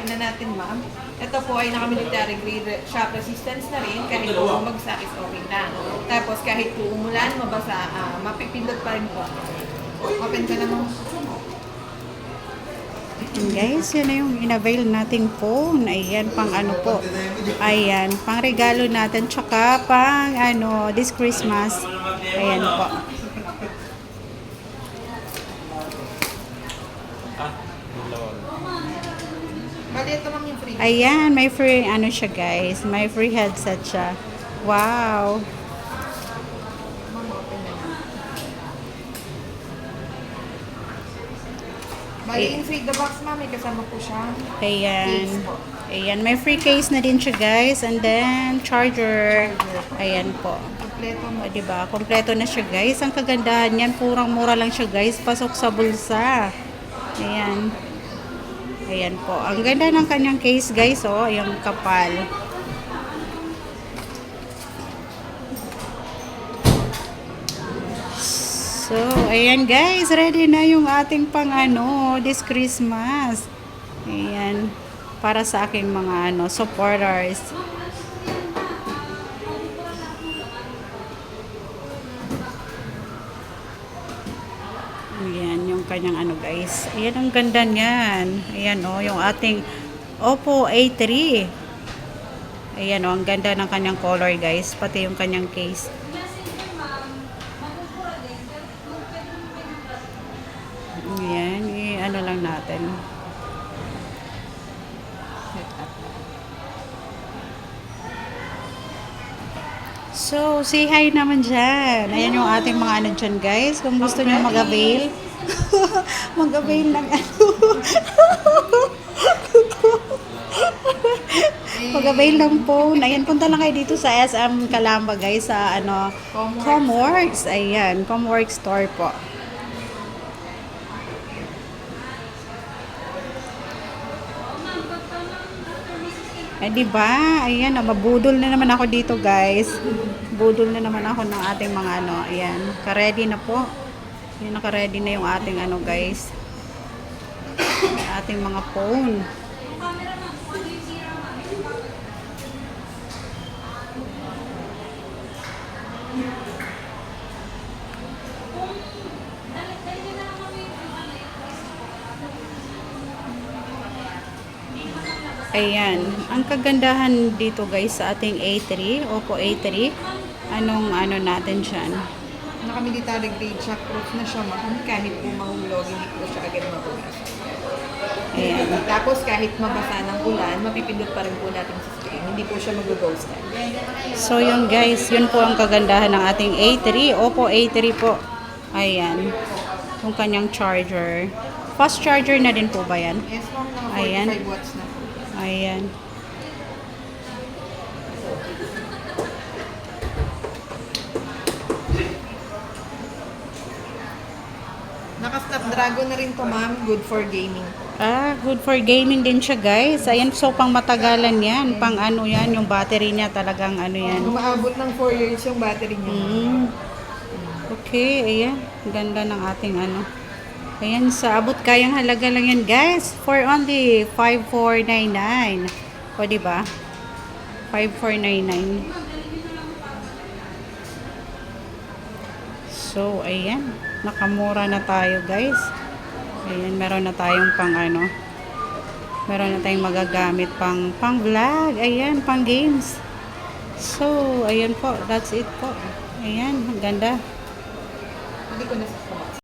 open na natin, ma'am. Ito po ay naka-military grade shock resistance na rin. Kahit po bumagsak is okay na. Tapos kahit po umulan, mabasa, mapipindot pa rin po. Open ka na, ma'am. And guys, yun na yung in-avail nating phone. Ayan, pang ano po. Ayan, pang regalo natin. Tsaka pang ano, this Christmas. Ayan po. Bali, ito ma'am yung free. Ayan, may free ano siya guys. May free headset siya. Wow. Ma'am, open na na. Bali, inside the box, ma'am, may kasama po siya. Ayan. Case po. Ayan, may free case na din siya guys. And then, charger. Ayan po. Kompleto mo. O, diba? Kompleto na siya guys. Ang kagandahan yan, purang mura lang siya guys. Pasok sa bulsa. Ayan. Ayan po. Ang ganda ng kanyang case guys. Oh, yung kapal. So, ayan guys. Ready na yung ating pang ano, this Christmas. Ayan. Para sa aking mga ano, supporters. Ayan, yung kanyang ano guys. Ayan, ang ganda niyan. Ayan o, yung ating Oppo A3. Ayan o, ang ganda ng kanyang color guys. Pati yung kanyang case. Ayan, ano lang natin. So, say hi naman dyan. Ayan yung ating mga ano dyan guys. Kung gusto nyo mag-avail. Mag-avail ng ano. Mag-avail ng phone. Ayan, punta lang kayo dito sa SM Calamba guys. Sa ano, Comworks. Ayan, Comworks store po. Eh, diba? Ayan, mabudol na naman ako dito, guys. Budol na naman ako ng ating mga ano. Ayan, ka-ready na po. Ayan, naka-ready na yung ating ano, guys. Ating mga phone. Ayan, ang kagandahan dito guys sa ating A3, Oppo A3, anong ano natin dyan? Naka-military grade shockproof na siya, ma'am. Kahit po mahulog, hindi po siya agad mabugas. Ayan. Tapos kahit mabasa ng ulan, mapipindot pa rin po natin sa screen. Hindi po siya mag-ghostan. So yun guys, yun po ang kagandahan ng ating A3, Oppo A3 po. Ayan, yung kanyang charger. Fast charger na din po ba yan? Yes, ma'am. Naka 45 Ayan. watts na po. Ayan. Naka-Snapdragon na rin to, ma'am. Good for gaming. Ah, good for gaming din siya guys. Ayan, so pang matagalan yan. Pang ano yan, yung battery niya talagang ano yan. Umaabot ng 4 years yung battery niya, ma'am. Okay, ayan. Ganda ng ating ano. Ayan, sa abot kayang halaga lang yan guys. For only 5,499. O diba? 5,499. So, ayan. Nakamura na tayo guys. Ayan, meron na tayong pang ano. Meron na tayong magagamit pang vlog. Ayan, pang games. So, ayan po. That's it po. Ayan, ang ganda. Hindi ko na sa box.